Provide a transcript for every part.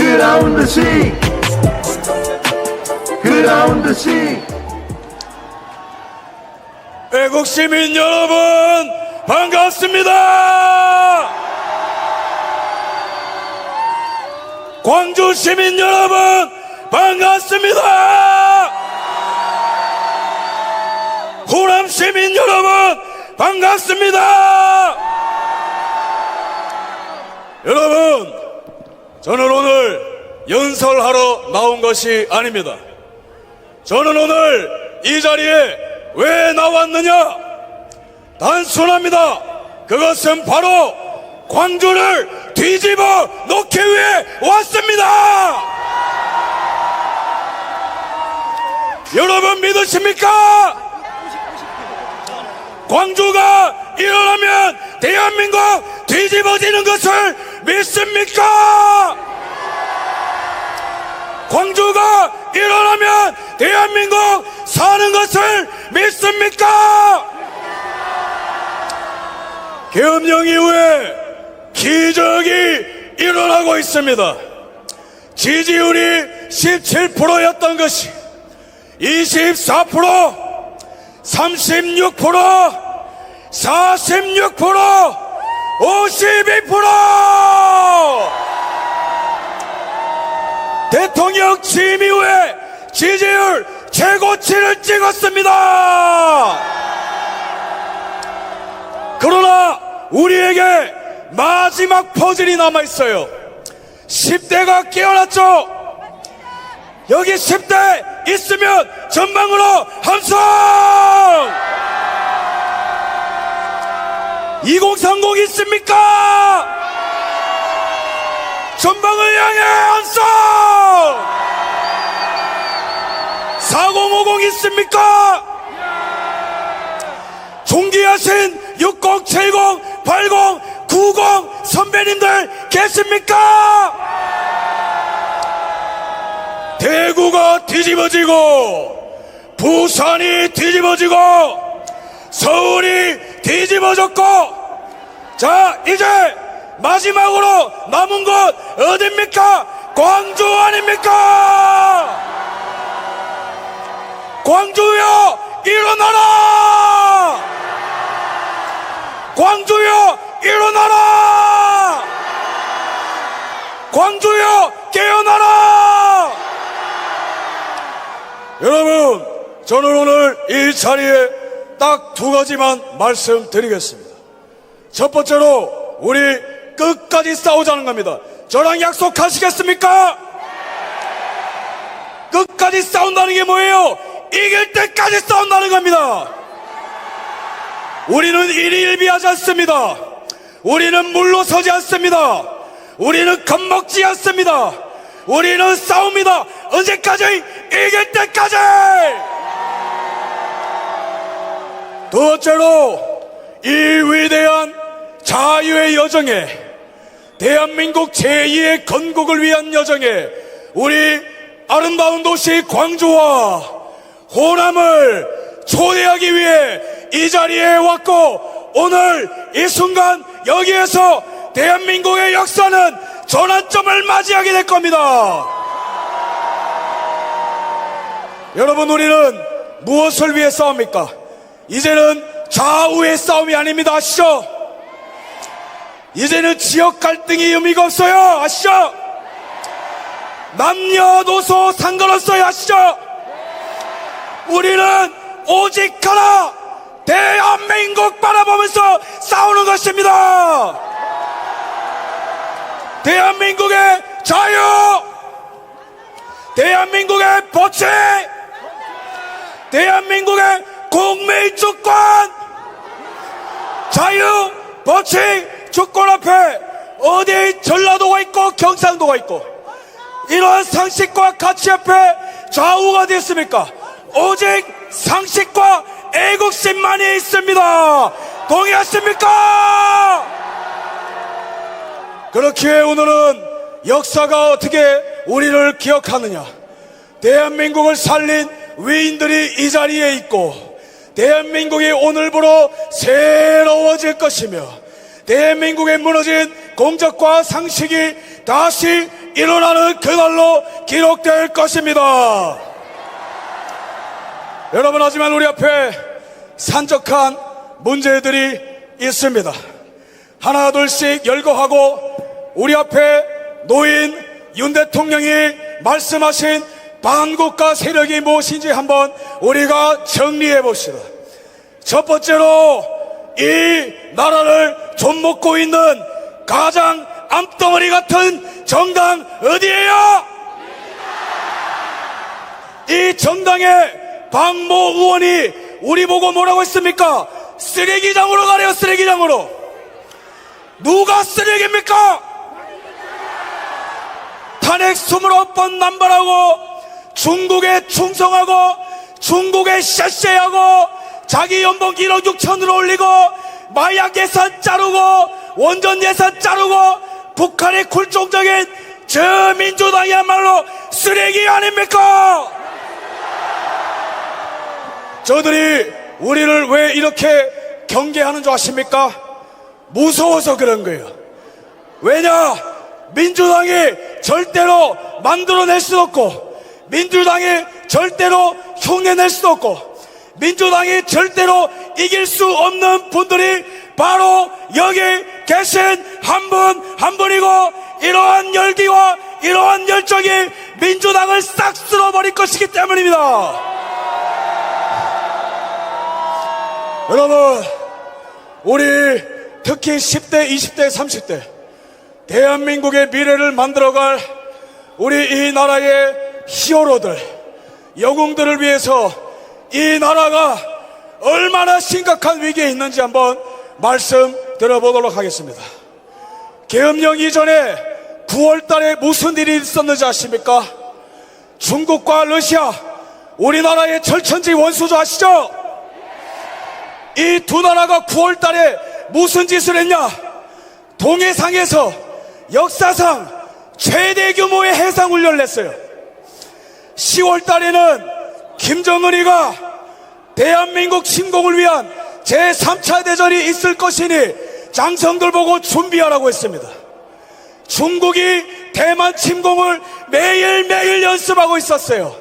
그라운드 싱 그라운드 싱. 애국 시민 여러분 반갑습니다. 광주 시민 여러분 반갑습니다. 호남 시민 여러분 반갑습니다. 여러분, 저는 오늘 연설하러 나온 것이 아닙니다. 저는 오늘 이 자리에 왜 나왔느냐? 단순합니다. 그것은 바로 광주를 뒤집어 놓기 위해 왔습니다. 여러분 믿으십니까? 광주가 일어나면 대한민국 뒤집어지는 것을 믿습니까? 광주가 일어나면 대한민국 사는 것을 믿습니까? 계엄령 이후에 기적이 일어나고 있습니다. 지지율이 17%였던 것이 24%, 36%, 46%, 52%! 대통령 취임 이후에 지지율 최고치를 찍었습니다. 그러나 우리에게 마지막 퍼즐이 남아있어요. 10대가 깨어났죠. 여기 10대 있으면 전방으로 함성! 2030 있습니까? 전방을 향해 함성! 4050 있습니까? 존귀하신 60, 70, 80, 90 선배님들 계십니까? 대구가 뒤집어지고 부산이 뒤집어지고 서울이 뒤집어졌고, 자 이제 마지막으로 남은 곳 어딥니까? 광주 아닙니까? 광주여 일어나라! 광주여 일어나라! 광주여 깨어나라! 여러분, 저는 오늘 이 자리에 딱 두 가지만 말씀드리겠습니다. 첫 번째로 우리 끝까지 싸우자는 겁니다. 저랑 약속하시겠습니까? 끝까지 싸운다는 게 뭐예요? 이길 때까지 싸운다는 겁니다. 우리는 일희일비하지 않습니다. 우리는 물러서지 않습니다. 우리는 겁먹지 않습니다. 우리는 싸웁니다. 언제까지? 이길 때까지! 두 번째로 이 위대한 자유의 여정에, 대한민국 제2의 건국을 위한 여정에 우리 아름다운 도시 광주와 호남을 초대하기 위해 이 자리에 왔고, 오늘 이 순간 여기에서 대한민국의 역사는 전환점을 맞이하게 될 겁니다. 여러분, 우리는 무엇을 위해 싸웁니까? 이제는 좌우의 싸움이 아닙니다. 아시죠? 이제는 지역 갈등이 의미가 없어요. 아시죠? 남녀노소 상관없어요. 아시죠? 우리는 오직 하나, 대한민국 바라보면서 싸우는 것입니다. 대한민국의 자유, 대한민국의 법치, 대한민국의 국민 주권, 자유, 법치, 주권 앞에 어디 전라도가 있고 경상도가 있고, 이러한 상식과 가치 앞에 좌우가 됐습니까? 오직 상식과 애국심만이 있습니다. 동의하십니까? 그렇기에 오늘은 역사가 어떻게 우리를 기억하느냐, 대한민국을 살린 위인들이 이 자리에 있고, 대한민국이 오늘부로 새로워질 것이며, 대한민국에 무너진 공적과 상식이 다시 일어나는 그날로 기록될 것입니다. 여러분, 하지만 우리 앞에 산적한 문제들이 있습니다. 하나 둘씩 열거하고 우리 앞에 놓인 윤 대통령이 말씀하신 반국가 세력이 무엇인지 한번 우리가 정리해 봅시다. 첫 번째로, 이 나라를 좀먹고 있는 가장 암덩어리 같은 정당 어디예요? 이 정당의 박모 의원이 우리 보고 뭐라고 했습니까? 쓰레기장으로 가래요. 쓰레기장으로. 누가 쓰레기입니까? 탄핵 29번 남발하고 중국에 충성하고 중국에 샤쉐하고 자기 연봉 1억 6천으로 올리고 마약 예산 자르고 원전 예산 자르고 북한의 굴종적인 저 민주당이야말로 쓰레기 아닙니까? 저들이 우리를 왜 이렇게 경계하는 줄 아십니까? 무서워서 그런 거예요. 왜냐? 민주당이 절대로 만들어낼 수 없고, 민주당이 절대로 흉내낼 수 없고, 민주당이 절대로 이길 수 없는 분들이 바로 여기 계신 한 분 한 분이고, 이러한 열기와 이러한 열정이 민주당을 싹 쓸어버릴 것이기 때문입니다. 여러분, 우리 특히 10대, 20대, 30대 대한민국의 미래를 만들어갈 우리 이 나라의 히어로들, 영웅들을 위해서 이 나라가 얼마나 심각한 위기에 있는지 한번 말씀 드려보도록 하겠습니다. 계엄령 이전에 9월 달에 무슨 일이 있었는지 아십니까? 중국과 러시아, 우리나라의 절천지 원수죠, 아시죠? 이 두 나라가 9월 달에 무슨 짓을 했냐? 동해상에서 역사상 최대 규모의 해상훈련을 했어요. 10월 달에는 김정은이가 대한민국 침공을 위한 제3차 대전이 있을 것이니 장성들 보고 준비하라고 했습니다. 중국이 대만 침공을 매일매일 연습하고 있었어요.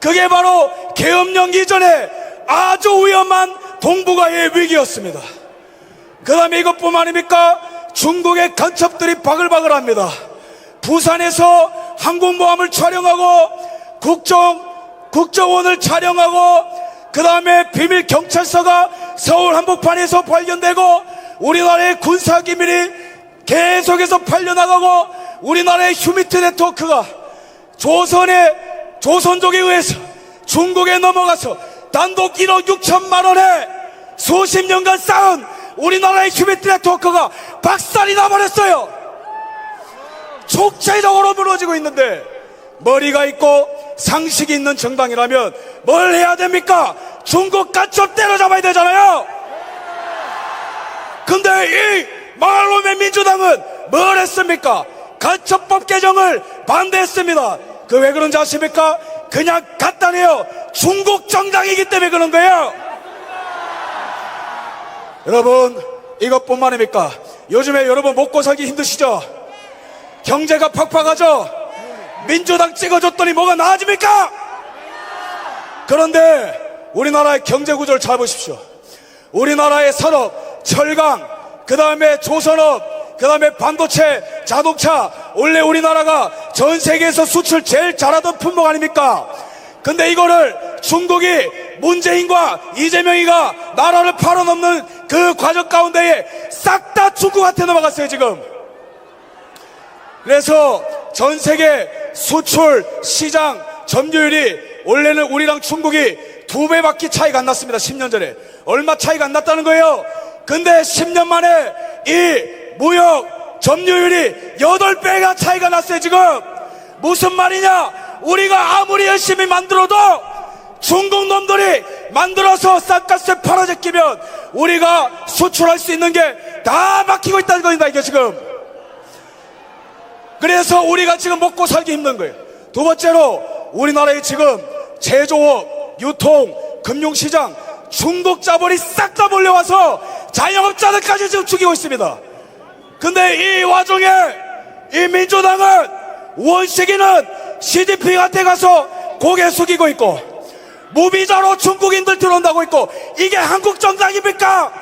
그게 바로 계엄령 이전에 아주 위험한 동북아의 위기였습니다. 그 다음에 이것뿐만 아닙니까? 중국의 간첩들이 바글바글합니다. 부산에서 항공모함을 촬영하고 국정원을 촬영하고, 그 다음에 비밀 경찰서가 서울 한복판에서 발견되고, 우리나라의 군사기밀이 계속해서 팔려나가고, 우리나라의 휴미트 네트워크가 조선족에 의해서 중국에 넘어가서 단독 1억 6천만 원에 수십 년간 쌓은 우리나라의 휴미트 네트워크가 박살이 나버렸어요. 총체적으로 무너지고 있는데, 머리가 있고 상식이 있는 정당이라면 뭘 해야 됩니까? 중국 간첩 때려잡아야 되잖아요. 근데 이 말놈의 민주당은 뭘 했습니까? 간첩법 개정을 반대했습니다. 그 왜 그런지 아십니까? 그냥 간단해요. 중국 정당이기 때문에 그런 거예요. 여러분, 이것뿐만 아닙니까? 요즘에 여러분 먹고 살기 힘드시죠? 경제가 팍팍하죠? 민주당 찍어줬더니 뭐가 나아집니까? 그런데 우리나라의 경제 구조를 잘 보십시오. 우리나라의 산업, 철강, 그 다음에 조선업, 그 다음에 반도체, 자동차, 원래 우리나라가 전 세계에서 수출 제일 잘하던 품목 아닙니까? 근데 이거를 중국이 문재인과 이재명이가 나라를 팔아넘는 그 과정 가운데에 싹 다 중국한테 넘어갔어요, 지금. 그래서 전 세계 수출 시장 점유율이 원래는 우리랑 중국이 2배밖에 차이가 안 났습니다. 10년 전에. 얼마 차이가 안 났다는 거예요. 근데 10년 만에 이 무역 점유율이 8배가 차이가 났어요, 지금. 무슨 말이냐? 우리가 아무리 열심히 만들어도 중국 놈들이 만들어서 싼값에 팔아제끼면 우리가 수출할 수 있는 게 다 막히고 있다는 겁니다, 이게 지금. 그래서 우리가 지금 먹고 살기 힘든 거예요. 두 번째로, 우리나라에 지금 제조업, 유통, 금융시장, 중국 자본이 싹 다 몰려와서 자영업자들까지 지금 죽이고 있습니다. 근데 이 와중에 이 민주당은 원식이는 시진핑한테 가서 고개 숙이고 있고 무비자로 중국인들 들어온다고 있고 이게 한국 정당입니까?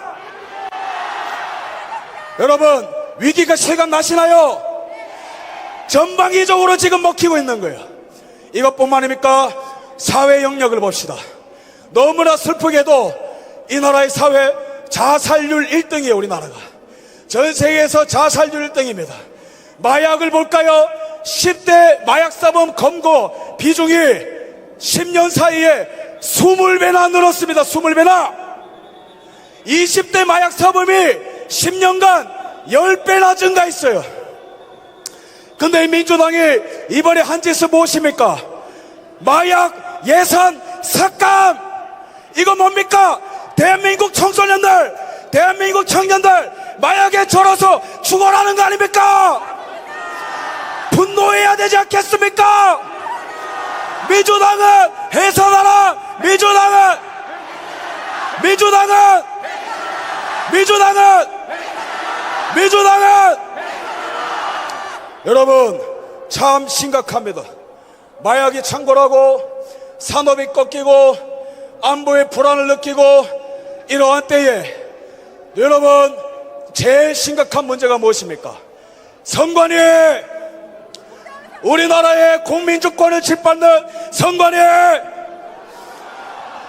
여러분 위기가 실감 나시나요? 전방위적으로 지금 먹히고 있는 거예요. 이것뿐만 아닙니까? 사회 영역을 봅시다. 너무나 슬프게도 이 나라의 사회 자살률 1등이에요. 우리나라가 전 세계에서 자살률 1등입니다. 마약을 볼까요? 10대 마약사범 검거 비중이 10년 사이에 20배나 늘었습니다. 20배나. 20대 마약사범이 10년간 10배나 증가했어요. 근데 민주당이 이번에 한 짓은 무엇입니까? 마약 예산 삭감. 이거 뭡니까? 대한민국 청소년들, 대한민국 청년들 마약에 절어서 죽어라는 거 아닙니까? 분노해야 되지 않겠습니까? 민주당은 해산하라. 민주당은 여러분 참 심각합니다. 마약이 창궐하고 산업이 꺾이고 안보의 불안을 느끼고 이러한 때에 여러분 제일 심각한 문제가 무엇입니까? 선관위, 우리나라의 국민주권을 짓밟는 선관위,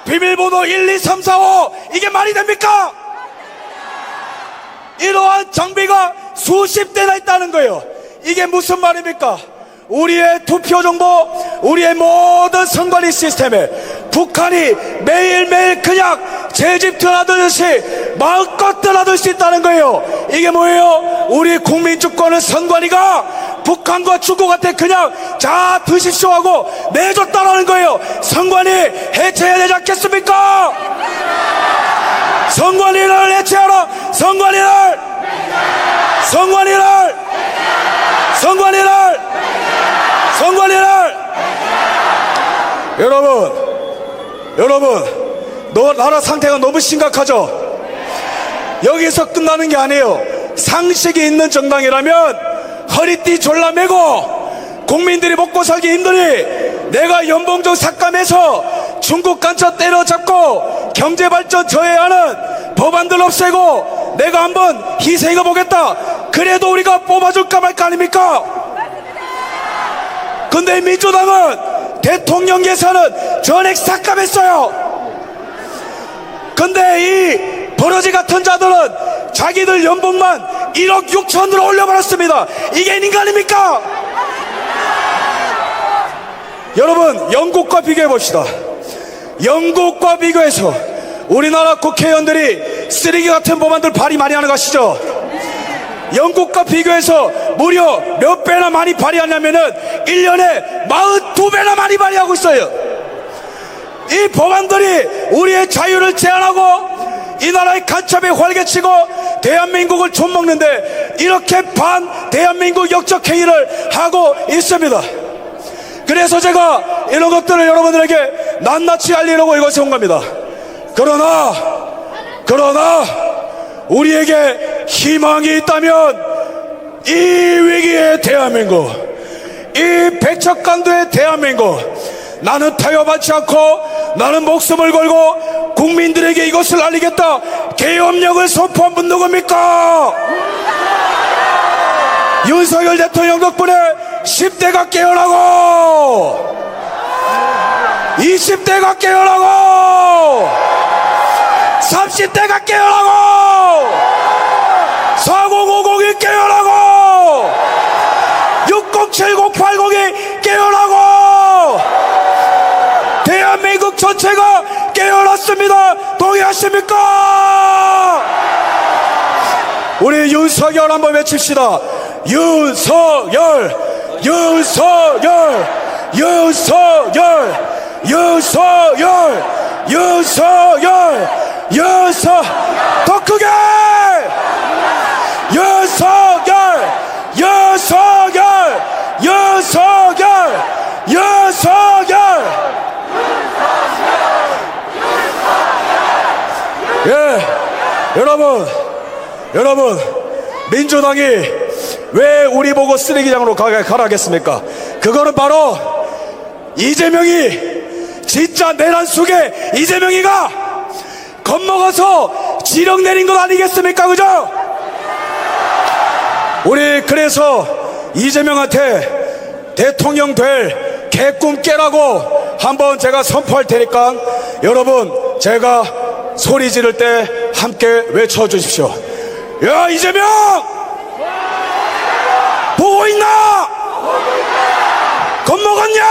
비밀번호 1, 2, 3, 4, 5 이게 말이 됩니까? 이러한 장비가 수십 대나 있다는 거예요. 이게 무슨 말입니까? 우리의 투표 정보, 우리의 모든 선관위 시스템에 북한이 매일매일 그냥 제집 드나들듯이 마음껏 드나들 수 있다는 거예요. 이게 뭐예요? 우리 국민주권을 선관위가 북한과 중국한테 그냥 자 드십시오 하고 내줬다는 거예요. 선관위 해체해야 되지 않겠습니까? 선관위를 해체하라. 선관위를 여러분 나라 상태가 너무 심각하죠? 여기서 끝나는 게 아니에요. 상식이 있는 정당이라면 허리띠 졸라매고 국민들이 먹고 살기 힘드니 내가 연봉 좀 삭감해서 중국 간첩 때려잡고 경제발전 저해하는 법안들 없애고 내가 한번 희생해 보겠다. 그래도 우리가 뽑아줄까 말까 아닙니까? 근데 민주당은 대통령 예산은 전액 삭감했어요. 근데 이 버러지 같은 자들은 자기들 연봉만 1억 6천으로 올려버렸습니다. 이게 인간입니까? 여러분 영국과 비교해봅시다. 영국과 비교해서 우리나라 국회의원들이 쓰레기 같은 법안들 발의 많이 하는 거 아시죠? 영국과 비교해서 무려 몇 배나 많이 발의하냐면은 1년에 42배나 많이 발의하고 있어요. 이 법안들이 우리의 자유를 제한하고 이 나라의 간첩에 활개치고 대한민국을 좀먹는데 이렇게 반 대한민국 역적 행위를 하고 있습니다. 그래서 제가 이런 것들을 여러분들에게 낱낱이 알리려고 이곳에 온 겁니다. 그러나 우리에게 희망이 있다면 이 위기의 대한민국, 이 백척간도의 대한민국, 나는 타협하지 않고 나는 목숨을 걸고 국민들에게 이것을 알리겠다. 계엄령을 선포한 분 누굽니까? 윤석열 대통령 덕분에 10대가 깨어나고 20대가 깨어나고 30대가 깨어나고 4050이 깨어나고 607080이 깨어나고 대한민국 전체가 깨어났습니다. 동의하십니까? 우리 윤석열 한번 외칩시다. 윤석열, 윤석열, 윤석열, 윤석열, 윤석열, 더 크게! 윤석열, 윤석열, 윤석열, 윤석열. 예, 여러분, 민주당이 왜 우리 보고 쓰레기장으로 가라겠습니까? 그거는 바로 이재명이, 진짜 내란 속에 이재명이가 겁먹어서 지령 내린 것 아니겠습니까? 그죠? 우리 그래서 이재명한테 대통령 될 개꿈 깨라고 한번 제가 선포할 테니까 여러분, 제가 소리 지를 때 함께 외쳐주십시오. 야, 이재명! 보고 있나? 겁먹었냐?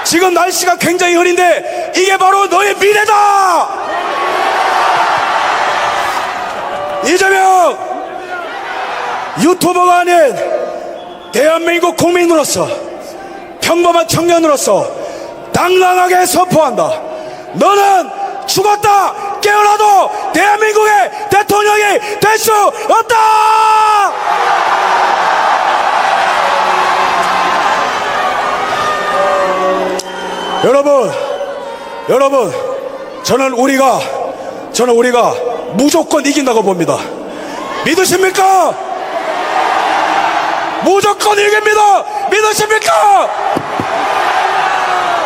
지금 날씨가 굉장히 흐린데 이게 바로 너의 미래다! 이재명! 유튜버가 아닌 대한민국 국민으로서, 평범한 청년으로서 당당하게 선포한다. 너는 죽었다 깨어나도 대한민국의 대통령이 될 수 없다! 여러분, 저는 우리가 무조건 이긴다고 봅니다. 믿으십니까? 무조건 이깁니다. 믿으십니까?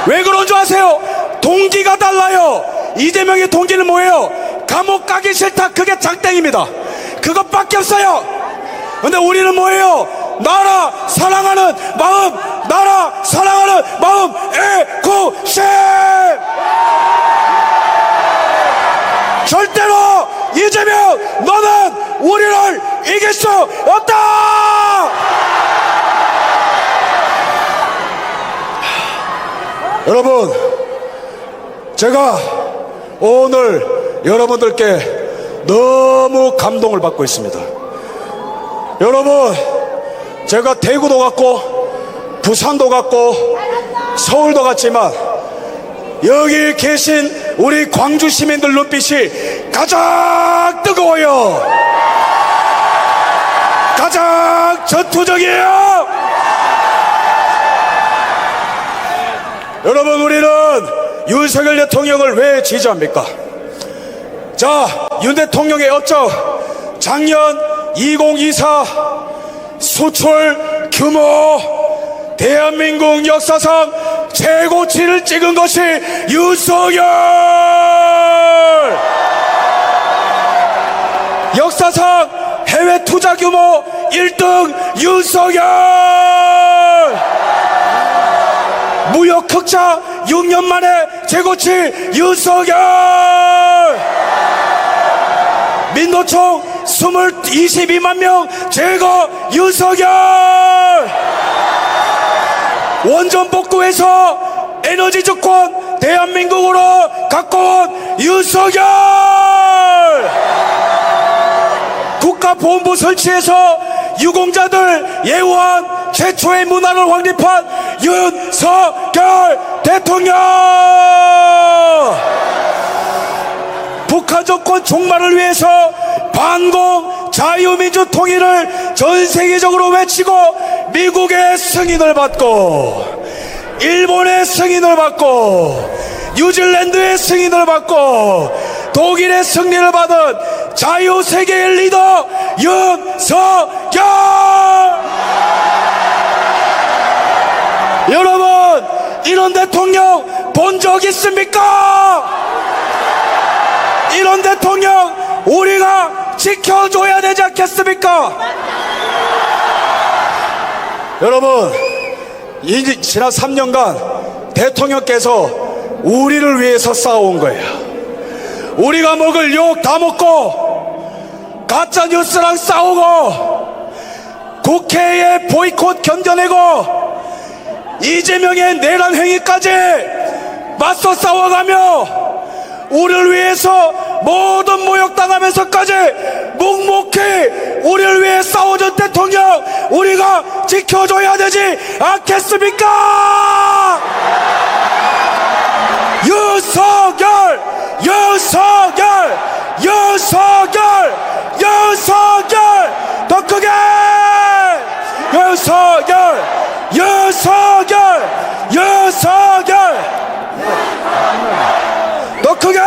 왜 그런 줄 아세요? 동기가 달라요. 이재명의 동기는 뭐예요? 감옥 가기 싫다. 그게 장땡입니다. 그것밖에 없어요. 근데 우리는 뭐예요? 나라 사랑하는 마음, 나라 사랑하는 마음, 애국심! 절대로 이재명, 너는 우리를 이길 수 없다! 여러분, 제가 오늘 여러분들께 너무 감동을 받고 있습니다. 여러분, 제가 대구도 갔고 부산도 갔고 서울도 갔지만 여기 계신 우리 광주 시민들 눈빛이 가장 뜨거워요. 가장 전투적이에요. 여러분, 우리는 윤석열 대통령을 왜 지지합니까? 자, 윤 대통령의 업적, 작년 2024 수출 규모 대한민국 역사상 최고치를 찍은 것이 윤석열! 역사상 해외 투자 규모 1등 윤석열! 무역 흑자 6년 만에 최고치 윤석열! 민노총 22만 명 제거 윤석열! 원전 복구해서 에너지 주권 대한민국으로 갖고 온 윤석열! 국가보훈부 설치해서 유공자들 예우한 최초의 문화를 확립한 윤석열 대통령! 북한 정권 종말을 위해서 반공 자유민주 통일을 전 세계적으로 외치고 미국의 승인을 받고 일본의 승인을 받고 뉴질랜드의 승인을 받고 독일의 승리를 받은 자유세계의 리더 윤석열! 여러분, 이런 대통령 본 적 있습니까? 이런 대통령 우리가 지켜줘야 되지 않겠습니까? 여러분, 지난 3년간 대통령께서 우리를 위해서 싸워온 거예요. 우리가 먹을 욕 다 먹고 가짜 뉴스랑 싸우고 국회의 보이콧 견뎌내고 이재명의 내란 행위까지 맞서 싸워가며 우리를 위해서 모든 모욕당하면서까지 묵묵히 우리를 위해 싸워준 대통령 우리가 지켜줘야 되지 않겠습니까? 윤석열! 윤석열! 윤석열! 윤석열! 더 크게! 윤석열! 윤석열! 윤석열! 더 크게!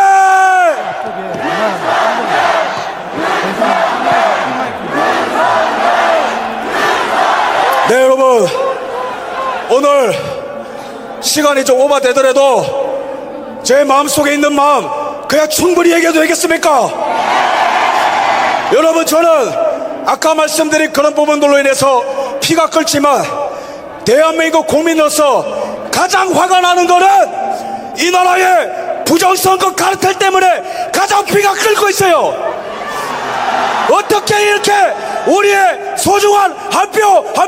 네, 여러분, 오늘 시간이 좀 오버되더라도 제 마음속에 있는 마음 그냥 충분히 얘기해도 되겠습니까? 여러분, 저는 아까 말씀드린 그런 부분들로 인해서 피가 끓지만 대한민국 국민으로서 가장 화가 나는 거는 이 나라의 부정선거 카르텔 때문에 가장 피가 끓고 있어요. 어떻게 이렇게 우리의 소중한 한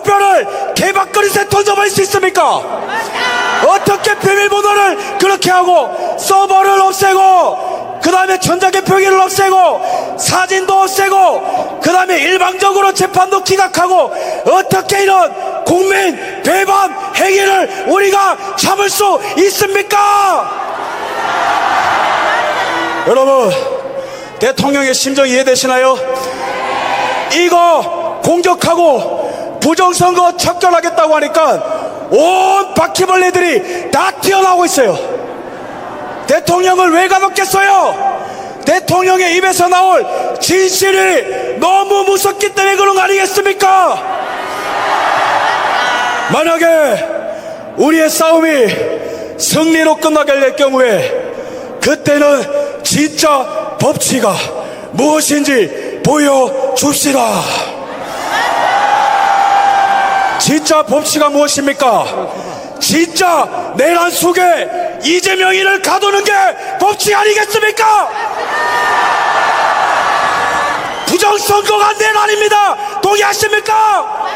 표를 개밥그릇에 던져버릴 수 있습니까? 어떻게 비밀번호를 그렇게 하고 서버를 없애고 그 다음에 전자개표기를 없애고 사진도 없애고 그 다음에 일방적으로 재판도 기각하고 어떻게 이런 국민 배반 행위를 우리가 참을 수 있습니까? 여러분, 대통령의 심정 이해되시나요? 이거 공격하고 부정선거 척결하겠다고 하니까 온 바퀴벌레들이 다 튀어나오고 있어요. 대통령을 왜 가뒀겠어요? 대통령의 입에서 나올 진실이 너무 무섭기 때문에 그런 거 아니겠습니까? 만약에 우리의 싸움이 승리로 끝나게 될 경우에 그때는 진짜 법치가 무엇인지 보여줍시다. 진짜 법치가 무엇입니까? 진짜 내란 속에 이재명이를 가두는 게 법치 아니겠습니까? 부정선거가 내란입니다. 동의하십니까?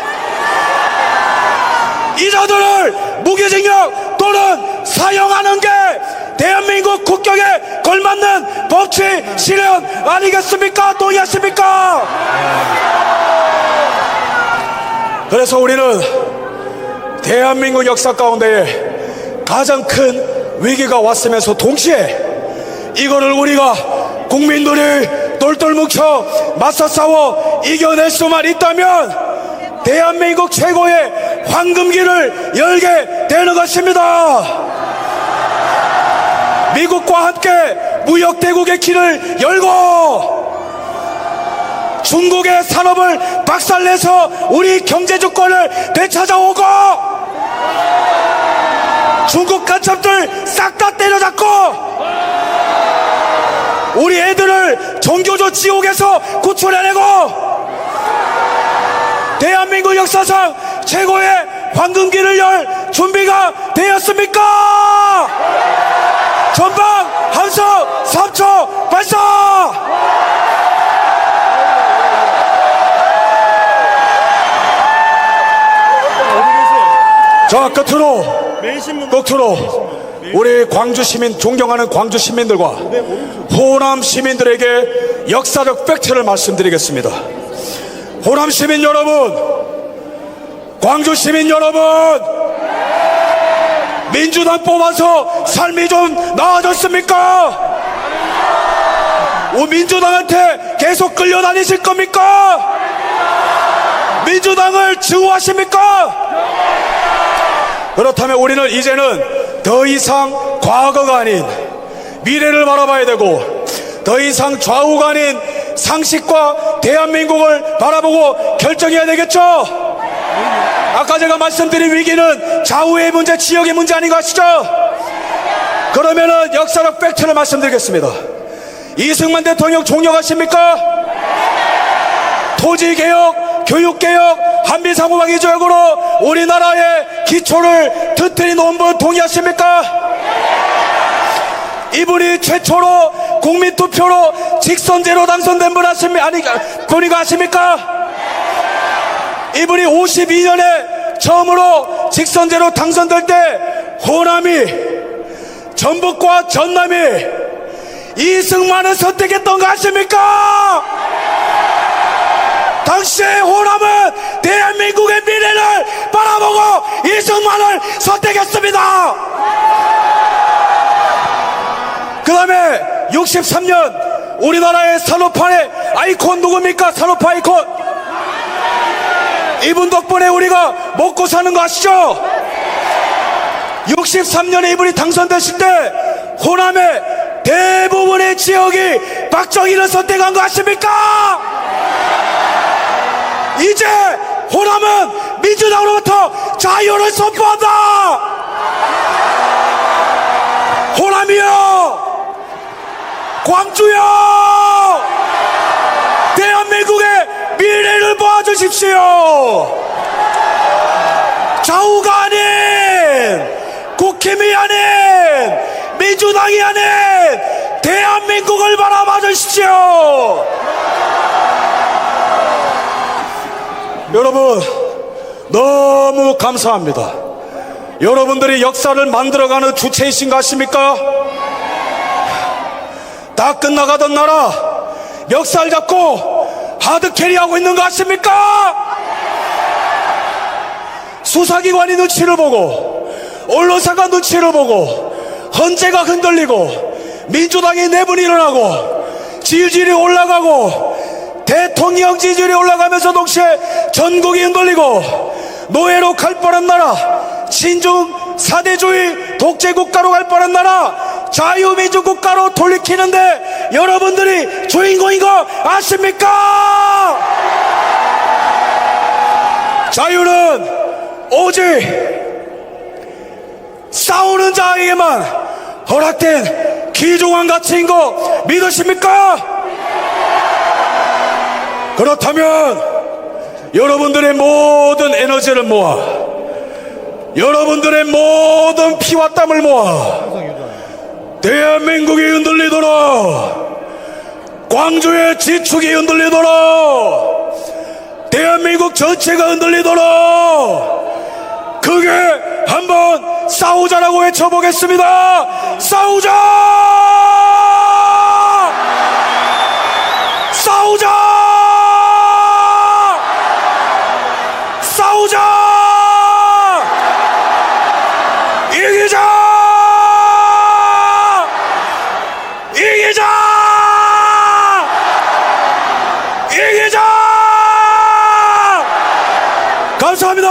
이자들을 무기징역 또는 사형하는 게 대한민국 국격에 걸맞는 법치 실현 아니겠습니까? 동의하십니까? 그래서 우리는 대한민국 역사 가운데 가장 큰 위기가 왔으면서 동시에 이거를 우리가 국민들이 똘똘 뭉쳐 맞서 싸워 이겨낼 수만 있다면 대한민국 최고의 황금기를 열게 되는 것입니다. 미국과 함께 무역대국의 길을 열고 중국의 산업을 박살내서 우리 경제주권을 되찾아오고 중국 간첩들 싹 다 때려잡고 우리 애들을 종교조 지옥에서 구출해내고 대한민국 역사상 최고의 황금기를 열 준비가 되었습니까? 전방 함성 3초 발사! 자, 끝으로 우리 광주 시민, 존경하는 광주 시민들과 호남 시민들에게 역사적 팩트를 말씀드리겠습니다. 호남 시민 여러분, 광주 시민 여러분, 민주당 뽑아서 삶이 좀 나아졌습니까? 민주당한테 계속 끌려다니실 겁니까? 민주당을 증오하십니까? 그렇다면 우리는 이제는 더 이상 과거가 아닌 미래를 바라봐야 되고 더 이상 좌우가 아닌 상식과 대한민국을 바라보고 결정해야 되겠죠? 아까 제가 말씀드린 위기는 좌우의 문제, 지역의 문제 아닌 거 아시죠? 그러면은 역사적 팩트를 말씀드리겠습니다. 이승만 대통령 존경하십니까? 토지개혁, 교육개혁, 한미상호방위조약으로 우리나라의 기초를 트트린 논문 동의하십니까? 이분이 최초로 국민투표로 직선제로 당선된 분 본인가 아십니까? 이분이 52년에 처음으로 직선제로 당선될 때 호남이 전북과 전남이 이승만을 선택했던 거 아십니까? 당시에 호남은 대한민국의 미래를 바라보고 이승만을 선택했습니다. 그 다음에 63년 우리나라의 산업화의 아이콘 누굽니까? 산업화 아이콘. 이분 덕분에 우리가 먹고 사는 거 아시죠? 63년에 이분이 당선되실 때 호남의 대부분의 지역이 박정희를 선택한 거 아십니까? 이제 호남은 민주당으로부터 자유를 선포한다. 호남이여, 광주여, 대한민국의 미래를 보아주십시오. 좌우가 아닌, 국힘이 아닌, 민주당이 아닌 대한민국을 바라봐 주십시오. 여러분, 너무 감사합니다. 여러분들이 역사를 만들어가는 주체이신 것 같습니까? 다 끝나가던 나라 역사를 잡고 하드캐리하고 있는 것 같습니까? 수사기관이 눈치를 보고 언론사가 눈치를 보고 헌재가 흔들리고 민주당의 내분이 일어나고 지지율이 올라가고 대통령 지지율이 올라가면서 동시에 전국이 흔들리고 노예로 갈 뻔한 나라, 친중 사대주의 독재국가로 갈 뻔한 나라 자유민주국가로 돌이키는데 여러분들이 주인공인 거 아십니까? 자유는 오직 싸우는 자에게만 허락된 귀중한 가치인 거 믿으십니까? 그렇다면 여러분들의 모든 에너지를 모아, 여러분들의 모든 피와 땀을 모아 대한민국이 흔들리도록, 광주의 지축이 흔들리도록, 대한민국 전체가 흔들리도록 크게 한번 싸우자라고 외쳐보겠습니다. 싸우자! 싸우자! 싸우자! 이기자! 이기자! 이기자! 감사합니다.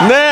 네.